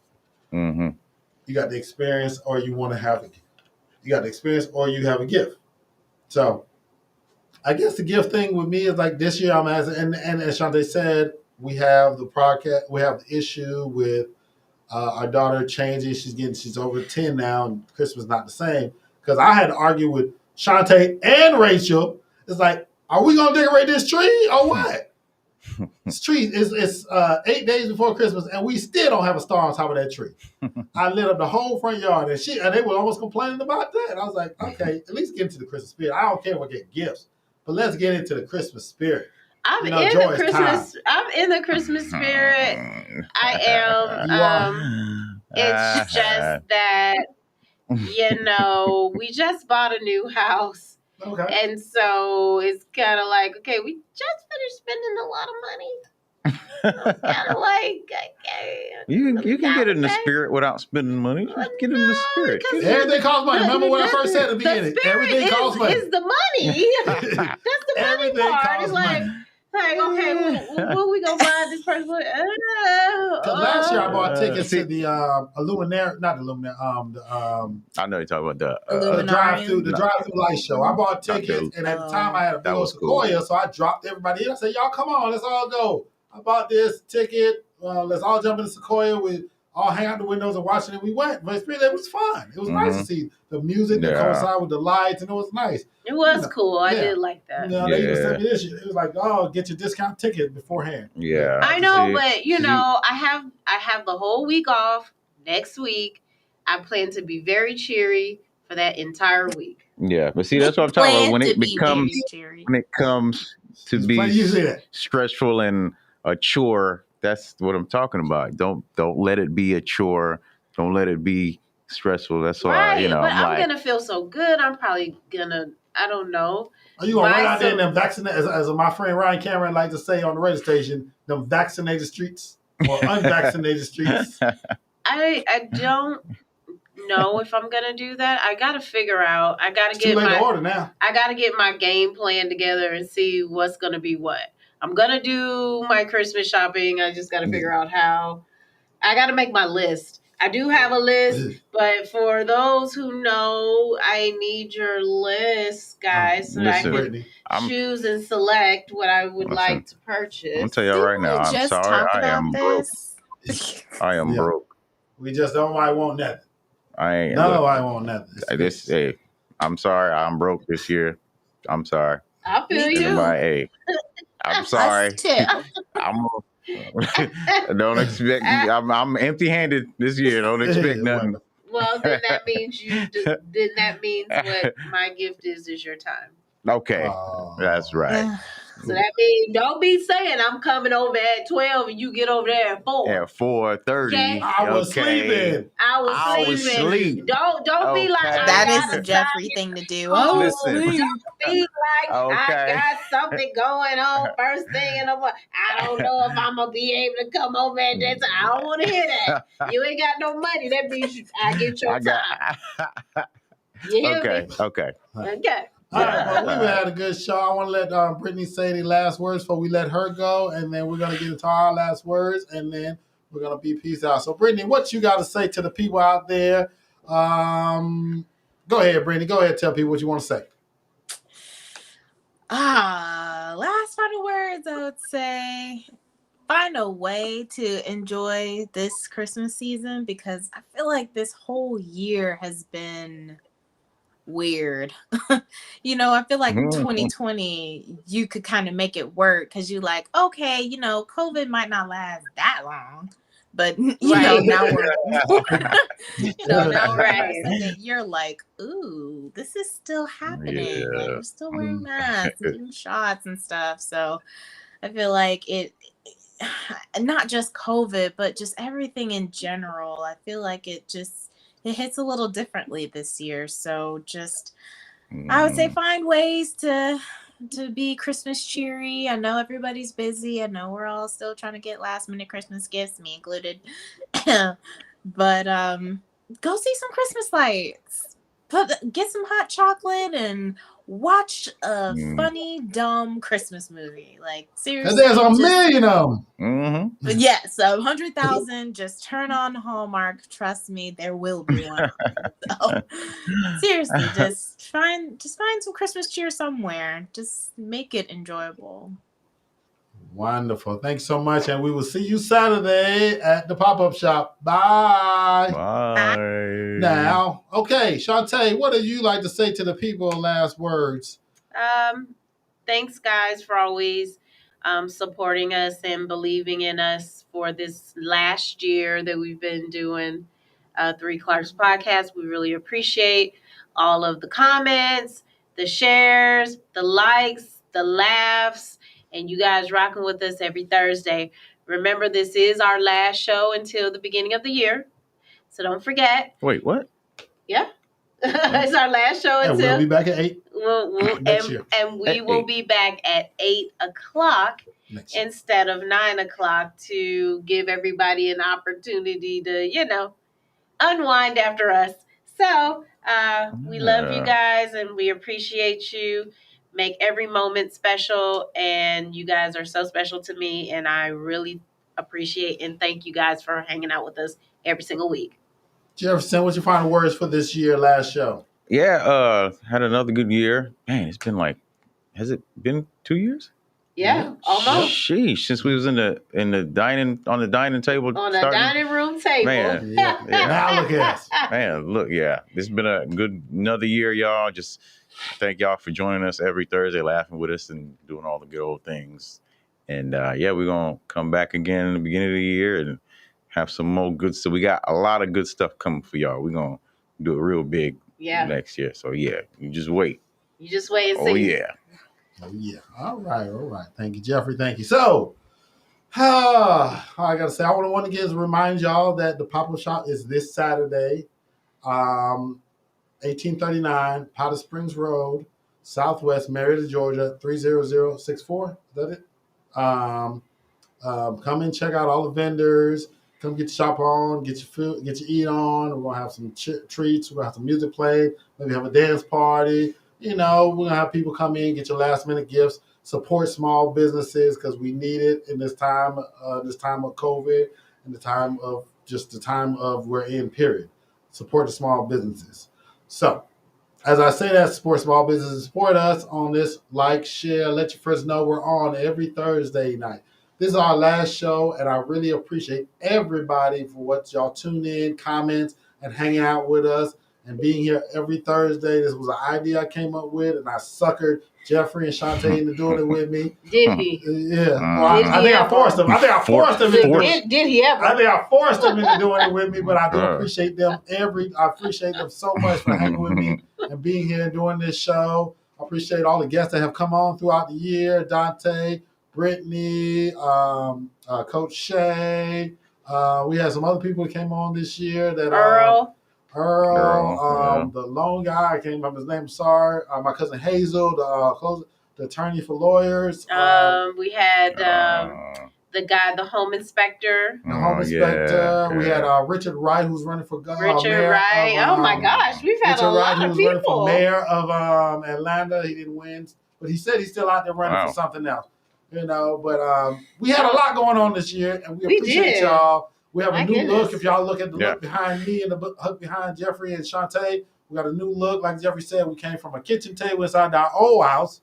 Mm-hmm. You got the experience or you want to have it. You got the experience or you have a gift. So I guess the gift thing with me is like this year I'm and as Shantae said, we have the podcast, we have the issue with our daughter changing. She's over 10 now, and Christmas not the same. Because I had to argue with Shantae and Rachel. It's like, are we gonna decorate this tree or what? This tree is 8 days before Christmas, and we still don't have a star on top of that tree. I lit up the whole front yard, and they were almost complaining about that. I was like, okay, at least get into the Christmas spirit. I don't care if we get gifts, but let's get into the Christmas spirit. I'm in the Christmas spirit. I am. It's just that, we just bought a new house. Okay. And so it's kind of like, okay, we just finished spending a lot of money. Kind of like, okay. You can get in the spirit without spending money. Just get in the spirit. Everything costs money. Remember what I first said at the beginning. Everything costs money. It's the money. That's the money part. It's like, okay, what we gonna buy this person? Because last year I bought tickets to the Illuminary, not Illuminary, I know you're talking about the Illuminarium. drive-through light show. I bought tickets, and at the time I had a big old Sequoia, so I dropped everybody in. I said, "Y'all, come on, let's all go." I bought this ticket. Let's all jump in the Sequoia. We all hang out the windows and watch it, and we went. But it was fun. It was nice to see the music that coincided with the lights, and it was nice. It was cool. I did like that. They even sent me this. It was like, "Oh, get your discount ticket beforehand." Yeah, I know, but I have the whole week off next week. I plan to be very cheery for that entire week. Yeah, but see, that's what I'm talking about. When it comes to be stressful and a chore, that's what I'm talking about. Don't let it be a chore. Don't let it be stressful. That's why but I'm gonna feel so good. I'm probably gonna. I don't know. Are you gonna run out there and them vaccinated, as my friend Ryan Cameron likes to say on the radio station, them vaccinated streets or unvaccinated streets? I don't know if I'm gonna do that. I gotta figure out. I gotta get my game plan together and see what's gonna be what. I'm gonna do my Christmas shopping. I just gotta figure out how. I gotta make my list. I do have a list, but for those who know, I need your list, guys, so I can choose and select what I would like to purchase. I'm gonna tell you right now, I'm sorry, I am broke. I am broke. We just don't want nothing. I want nothing. I'm sorry, I'm broke this year. I'm sorry. I feel you. I'm sorry. Don't expect. I'm empty-handed this year. Don't expect nothing. Well, then that means what my gift is your time. Okay, that's right. So that means don't be saying I'm coming over at 12 and you get over there at 4. At 4:30. Okay? I was sleeping. I was sleeping. Don't be like that is a Jeffrey thing to do. Listen. Don't be like I got something going on first thing in the morning. I don't know if I'm gonna be able to come over at that time. I don't want to hear that. You ain't got no money. That means I get your time. You hear me? Okay. All right, well, we've had a good show. I want to let Brittany say the last words before we let her go, and then we're going to get into our last words, and then we're going to be peace out. So, Brittany, what you got to say to the people out there? Go ahead, Brittany. Go ahead, tell people what you want to say. Last final words, I would say find a way to enjoy this Christmas season, because I feel like this whole year has been weird. I feel like 2020 you could kind of make it work because you like, okay, COVID might not last that long, but now we're you're like, ooh, this is still happening. Like, we're still wearing masks and getting shots and stuff. So I feel like it not just COVID, but just everything in general. I feel like it hits a little differently this year. So I would say find ways to be Christmas cheery. I know everybody's busy. I know we're all still trying to get last minute Christmas gifts, me included. But go see some Christmas lights. Get some hot chocolate and watch a funny, dumb Christmas movie. Like, seriously. There's a million of them. But yes, 100,000. Just turn on Hallmark. Trust me, there will be one. So, seriously, just find some Christmas cheer somewhere. Just make it enjoyable. Wonderful. Thanks so much. And we will see you Saturday at the pop-up shop. Bye. Bye. Now, okay, Shantae, what do you like to say to the people last words? Thanks, guys, for always supporting us and believing in us for this last year that we've been doing Three Clarke's podcast. We really appreciate all of the comments, the shares, the likes, the laughs, and you guys rocking with us every Thursday. Remember, this is our last show until the beginning of the year, so don't forget. Wait, what? Yeah. It's our last show until... we'll be back at 8 next year. And we will be back at 8 o'clock instead of 9 o'clock to give everybody an opportunity to, unwind after us. So we love you guys and we appreciate you. Make every moment special, and you guys are so special to me, and I really appreciate and thank you guys for hanging out with us every single week. Jefferson, what's your final words for this year, last show? Yeah, had another good year. Man, it's been like, has it been 2 years? Yeah, almost. Sheesh, since we was in the dining table, on the dining room table. Man, Yeah. Now look at us. Man, look, this has been another year, y'all. Just thank y'all for joining us every Thursday, laughing with us and doing all the good old things. And we're gonna come back again in the beginning of the year and have some more good stuff. We got a lot of good stuff coming for y'all. We're gonna do it real big next year. So you just wait. You just wait and see. Oh yeah. Oh, yeah. All right. Thank you, Jeffrey. Thank you. So, I got to say, I want to again remind y'all that the pop-up shop is this Saturday, 1839 Powder Springs Road, Southwest, Marietta, Georgia, 30064. Is that it? Come and check out all the vendors. Come get your shop on, get your food, get your eat on. We're going to have some treats. We're going to have some music played. Maybe have a dance party. We're going to have people come in, get your last minute gifts, support small businesses because we need it in this time of COVID and the time of we're in, period. Support the small businesses. So, as I say that, support small businesses, support us on this, like, share, let your friends know we're on every Thursday night. This is our last show, and I really appreciate everybody for what y'all tune in, comments, and hanging out with us. And being here every Thursday. This was an idea I came up with, and I suckered Jeffrey and Shantae into doing it with me. Did he? Yeah. I think I forced him. I think I forced him into doing it. Did he ever? I think I forced him into doing it with me, but I do appreciate them. I appreciate them so much for hanging with me and being here and doing this show. I appreciate all the guests that have come on throughout the year. Dante, Brittany, Coach Shay. We had some other people that came on this year. That Earl, the lone guy, I can't remember his name, sorry. My cousin Hazel, the attorney for lawyers. We had the guy, the home inspector. The home inspector. Yeah. We had Richard Wright, who's running for governor. Richard Wright. Oh my gosh, we've had Richard a lot Wright, of people. Running for mayor of Atlanta. He didn't win, but he said he's still out there running for something else. But we had a lot going on this year, and we appreciate y'all. We have a new look. If y'all look at the look behind me and the look behind Jeffrey and Shantae, we got a new look. Like Jeffrey said, we came from a kitchen table inside our old house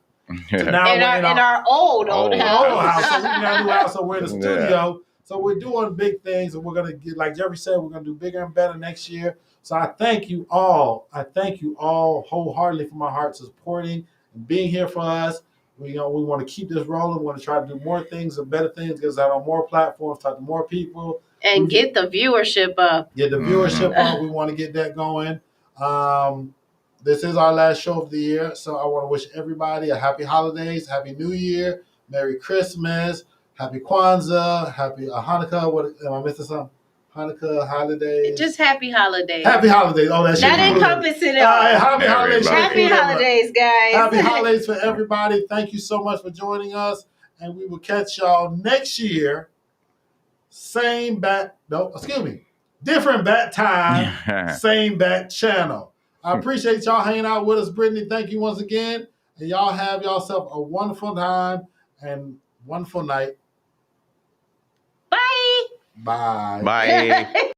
to now in our old house. So we got a new house, so we're in the studio. So we're doing big things, and we're going to get, like Jeffrey said, we're going to do bigger and better next year. So I thank you all. I thank you all wholeheartedly from my heart supporting and being here for us. We want to keep this rolling. We want to try to do more things and better things, get us out on more platforms, talk to more people. And get the viewership up. Get the viewership up. We want to get that going. This is our last show of the year, so I want to wish everybody a happy holidays, happy New Year, Merry Christmas, happy Kwanzaa, happy Hanukkah. What am I missing something? Hanukkah, holidays. Just happy holidays. Happy holidays. Oh, that shit. That encompasses it all. Happy holidays. Happy holidays, guys. Happy holidays for everybody. Thank you so much for joining us, and we will catch y'all next year. Different bat time, same bat channel. I appreciate y'all hanging out with us, Brittany. Thank you once again. And y'all have yourself a wonderful time and wonderful night. Bye. Bye. Bye.